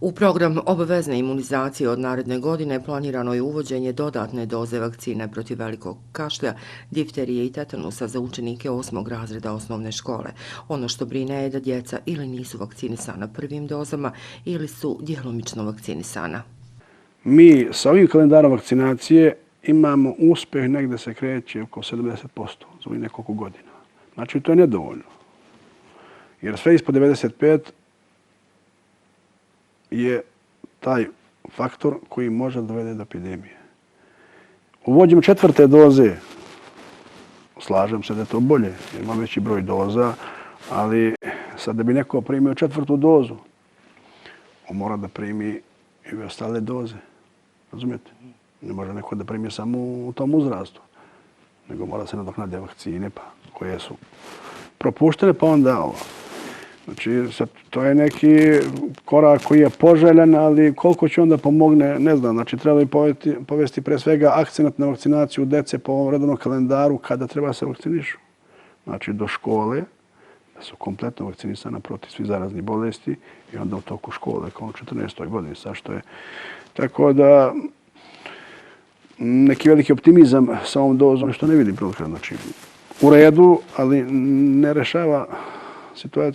U program obavezne imunizacije od naredne godine planirano je uvođenje dodatne doze vakcine protiv velikog kašlja, difterije i tetanusa za učenike 8. razreda osnovne škole. Ono što brine je da djeca ili nisu vakcinisana prvim dozama ili su djelomično vakcinisana. Mi sa ovim kalendarom vakcinacije imamo uspjeh, negde se kreće oko 70% za ovih nekoliko godina. Znači, to je nedovoljno. Jer sve ispod 95 je taj faktor koji može dovede do epidemije. Uvođenjem 4. doze, slažem se da je to bolje, jer ima veći broj doza, ali sad da bi neko primio 4. dozu, on mora da primi i ostale doze. Razumijete? Ne može neko da primi samo u tom uzrastu, nego mora se nadoknade vakcine koje su propuštene, pa onda ovo. Znači, to je neki korak koji je poželjan, ali koliko će onda pomogne, ne znam. Znači, treba bi povesti pre svega akcenat na vakcinaciju dece po ovom redovnom kalendaru kada treba se vakcinišu. Znači, do škole, da su kompletno vakcinisana protiv svih zaraznih bolesti i onda u toku škole, kao u 14. godini, sad što je. Tako da, neki veliki optimizam sa ovom dozom, što ne vidim prilike. Znači, u redu, ali ne rešava situaciju.